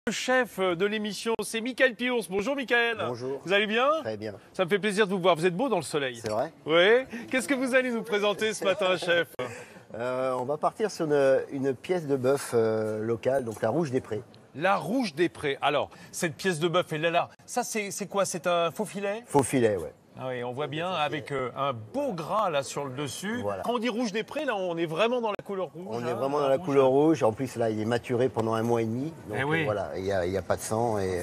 Le chef de l'émission, c'est Michael Piours. Bonjour Michael. Bonjour. Vous allez bien? Très bien. Ça me fait plaisir de vous voir. Vous êtes beau dans le soleil. C'est vrai? Oui. Qu'est-ce que vous allez nous présenter ce matin, chef? On va partir sur une pièce de bœuf locale, donc la Rouge des Prés. La Rouge des Prés. Alors, cette pièce de bœuf, elle est là. Ça, c'est quoi? C'est un faux filet? Faux filet, ouais. Ah oui, on voit bien avec un beau gras là sur le dessus. Voilà. Quand on dit Rouge des Prés, là, on est vraiment dans la couleur rouge. On est vraiment dans la couleur rouge. En plus, là, il est maturé pendant 1 mois et demi. Donc Eh oui. voilà, il n'y a pas de sang et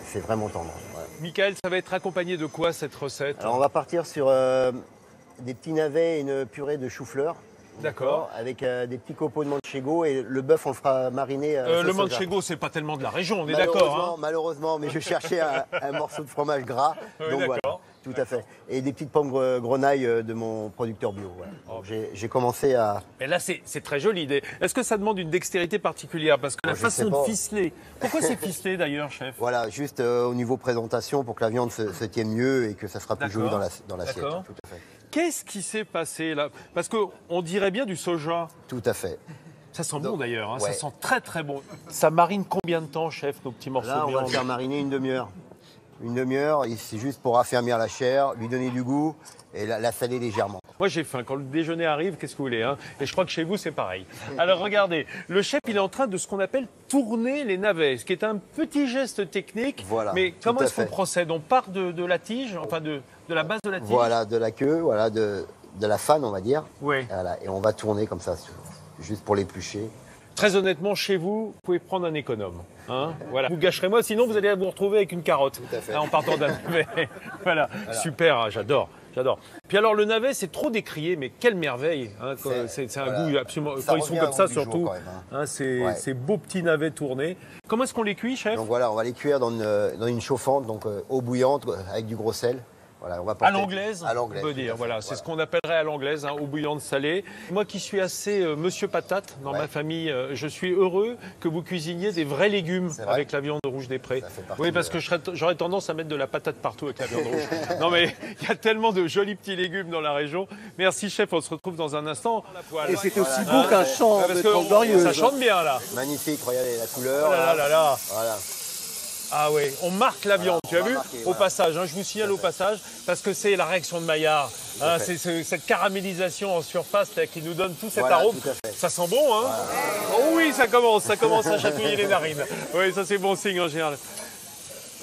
c'est vraiment tendre. Voilà. Michael, ça va être accompagné de quoi cette recette? Alors, on va partir sur des petits navets et une purée de chou-fleur. D'accord. Avec des petits copeaux de manchego et le bœuf, on le fera mariner. Le manchego, c'est pas tellement de la région, on est d'accord. Hein? Malheureusement, mais je cherchais un morceau de fromage gras. Oui, Donc voilà, tout à fait. Et des petites pommes grenailles de mon producteur bio. Voilà. Donc, j'ai commencé à... Et là, c'est très joli. Est-ce que ça demande une dextérité particulière? Parce que la façon de ficeler. Pourquoi c'est ficelé d'ailleurs, chef? Voilà, juste au niveau présentation pour que la viande se tienne mieux et que ça sera plus joli dans l'assiette. D'accord. Tout à fait. Qu'est-ce qui s'est passé là? Parce qu'on dirait bien du soja. Tout à fait. Ça sent bon d'ailleurs, hein, ouais. Ça sent très très bon. Ça marine combien de temps, chef, nos petits morceaux Là, de on va le viande? faire mariner une demi-heure. Une demi-heure, c'est juste pour affermir la chair, lui donner du goût et la saler légèrement. Moi j'ai faim, quand le déjeuner arrive, qu'est-ce que vous voulez hein? Et je crois que chez vous c'est pareil. Alors regardez, le chef il est en train de ce qu'on appelle tourner les navets, ce qui est un petit geste technique. Voilà, mais comment est-ce qu'on fait. procède? On part de la tige, enfin de la base de la tige? Voilà, de la queue, voilà, de la fan, on va dire. Oui. Voilà, et on va tourner comme ça, juste pour l'éplucher. Très honnêtement, chez vous pouvez prendre un économe. Hein, voilà. Vous gâcherez moi, sinon vous allez vous retrouver avec une carotte. Tout à fait. Hein, en partant d'un navet. Voilà. Super, hein, j'adore. Puis alors le navet, c'est trop décrié, mais quelle merveille. Hein, c'est un goût absolument. Ça quand ils sont revient comme au ça, goût du jour, surtout. quand même, hein. Ces beaux petits navets tournés. Comment est-ce qu'on les cuit, chef? Donc voilà, on va les cuire dans une chauffante, donc eau bouillante avec du gros sel. Voilà, on va À l'anglaise, on peut dire. Voilà, c'est ce qu'on appellerait à l'anglaise, hein, eau bouillante salée. Moi qui suis assez monsieur patate dans ma famille, je suis heureux que vous cuisiniez des vrais légumes avec la viande rouge des prés. Oui, parce que j'aurais tendance à mettre de la patate partout avec la viande rouge. Non mais il y a tellement de jolis petits légumes dans la région. Merci chef, on se retrouve dans un instant. Et c'est aussi beau qu'un chant de Trente Glorieuses. Ça chante bien là. Magnifique, regardez la couleur. Oh là là là. Voilà. Ah oui, on marque la viande, tu as vu? Marqué, au passage, hein, je vous signale au passage, parce que c'est la réaction de Maillard. Hein, c'est cette caramélisation en surface là, qui nous donne tout cet arôme. tout à fait. Ça sent bon, hein? Oh oui, ça commence à chatouiller les narines. Oui, ça c'est bon signe en général.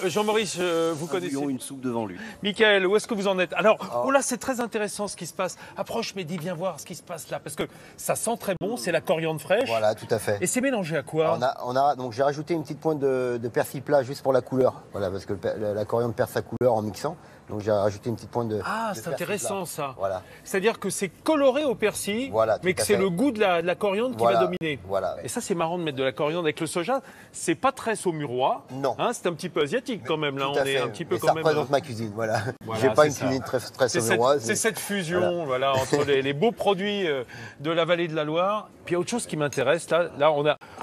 Jean-Maurice, vous connaissez Une soupe devant lui. Michael, où est-ce que vous en êtes? Alors, oh là, c'est très intéressant ce qui se passe. Approche, mais dis, viens voir ce qui se passe là, parce que ça sent très bon, c'est la coriandre fraîche. Voilà, tout à fait. Et c'est mélangé à quoi? Donc j'ai rajouté une petite pointe de persil plat juste pour la couleur. Voilà, parce que la coriandre perd sa couleur en mixant. Donc j'ai rajouté une petite pointe de Ah, de c'est persil intéressant plat. ça. Voilà. C'est-à-dire que c'est coloré au persil, Voilà, tout mais que à c'est fait. le goût de la coriandre qui va dominer. Voilà. Et ça, c'est marrant de mettre de la coriandre avec le soja. C'est pas très saumurois. Non. Hein, c'est un petit peu asiatique quand même. Là, Tout à on est fait. un petit peu Et quand ça même. représente ma cuisine, voilà. Voilà, J'ai pas c'est une ça. cuisine très C'est saumuroise. cette fusion voilà, entre les beaux produits de la vallée de la Loire. Puis il y a autre chose qui m'intéresse. Là,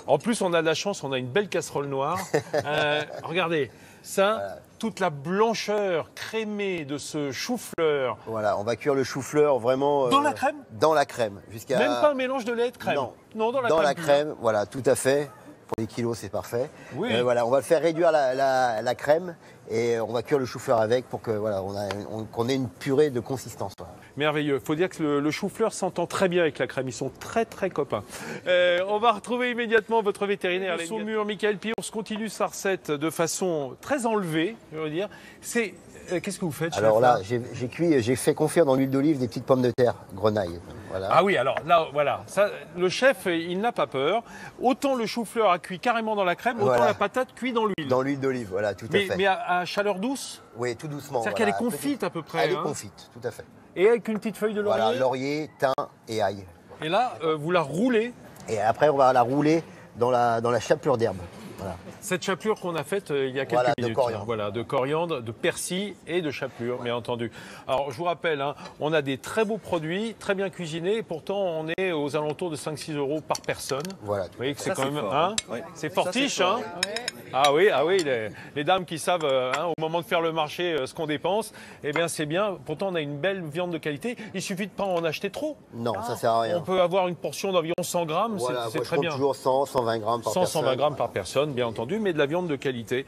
en plus, on a de la chance, on a une belle casserole noire. Regardez, ça, toute la blancheur crémée de ce chou-fleur. Voilà, on va cuire le chou-fleur vraiment... Dans la crème? Dans la crème. Même pas un mélange de lait et de crème? Non, dans la dans crème. la crème, voilà, tout à fait. Pour les kilos, c'est parfait. Oui. Voilà, on va le faire réduire la crème et on va cuire le chou-fleur avec pour que voilà, qu'on ait une purée de consistance. Voilà. Merveilleux. Il faut dire que le chou-fleur s'entend très bien avec la crème. Ils sont très, très copains. On va retrouver immédiatement votre vétérinaire. Son mur, Michael Piours continue sa recette de façon très enlevée, je veux dire. Qu'est-ce que vous faites, chef? Alors là, j'ai fait confire dans l'huile d'olive des petites pommes de terre, grenaille. Voilà. Ah oui, alors là, voilà. Ça, le chef, il n'a pas peur. Autant le chou-fleur a cuit carrément dans la crème, autant la patate cuit dans l'huile. Dans l'huile d'olive, voilà, tout à fait. Mais à chaleur douce? Oui, tout doucement. C'est-à-dire qu'elle est confite à peu près. Elle est confite, tout à fait. Et avec une petite feuille de laurier? Voilà, laurier, thym et ail. Et là, vous la roulez? Et après, on va la rouler dans la chapelure d'herbe. Voilà. Cette chapelure qu'on a faite il y a quelques minutes. De coriandre. Voilà, de coriandre, de persil et de chapelure, bien entendu. Alors, je vous rappelle, hein, on a des très beaux produits, très bien cuisinés, et pourtant, on est aux alentours de 5-6 € par personne. Voilà. Vous voyez que c'est Ça, quand c'est même... fort, Hein, ouais. c'est fortiche, hein. Ah oui, les dames qui savent au moment de faire le marché ce qu'on dépense, eh bien c'est bien. Pourtant, on a une belle viande de qualité. Il suffit de pas en acheter trop. Non, ça sert à rien. On peut avoir une portion d'environ 100 grammes, Voilà, c'est très bien. Toujours 100, 120 grammes par 100, personne. 120 grammes par personne, bien entendu, mais de la viande de qualité.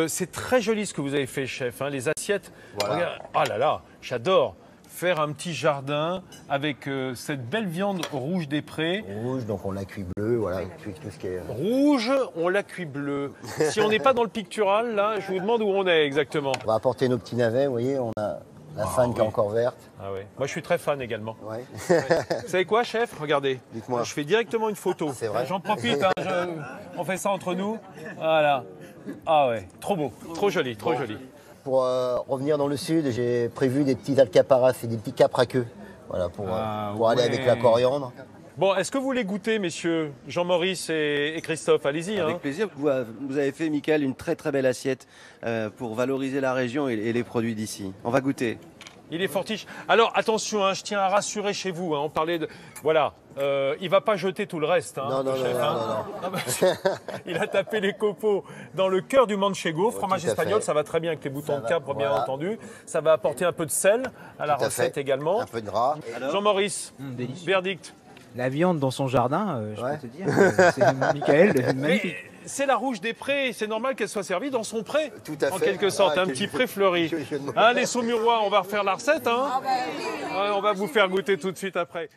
C'est très joli ce que vous avez fait, chef. Les assiettes. Voilà. Regarde, oh là là, j'adore. Faire un petit jardin avec cette belle viande rouge des prés. Rouge, donc on la cuit bleu, voilà, tout ce qui est... Rouge, on la cuit bleu. Si on n'est pas dans le pictural, là, je vous demande où on est exactement. On va apporter nos petits navets, vous voyez, on a la fan qui est encore verte. Ah ouais. Moi, je suis très fan également. Ouais. Vous savez quoi, chef? Regardez. Dites-moi. Je fais directement une photo. C'est vrai. J'en profite, on fait ça entre nous. Voilà. Ah ouais, trop beau, trop joli, trop joli. Pour revenir dans le sud, j'ai prévu des petits alcaparas et des petits capres à queue. Voilà, pour aller avec la coriandre. Bon, est-ce que vous voulez goûter, messieurs Jean-Maurice et Christophe? Allez-y. Avec plaisir. Vous avez fait, Michael, une très très belle assiette pour valoriser la région et les produits d'ici. On va goûter. Il est fortiche. Alors attention, je tiens à rassurer chez vous. On parlait de, voilà, il va pas jeter tout le reste. Non. Il a tapé les copeaux dans le cœur du manchego, fromage tout à espagnol. fait. Ça va très bien avec les boutons de capre, bien voilà. entendu. Ça va apporter un peu de sel à la Tout à recette fait. également. Un peu de gras. Jean-Maurice, Délicieux. verdict. La viande dans son jardin, je Ouais. peux te dire, c'est Michael, magnifique. C'est la rouge des prés, c'est normal qu'elle soit servie dans son pré. Tout à En fait. quelque sorte, un quel petit jeu- pré fleuri. quel jeu de mots. Les Saumurois, on va refaire la recette. Ouais, on va vous faire goûter tout de suite après.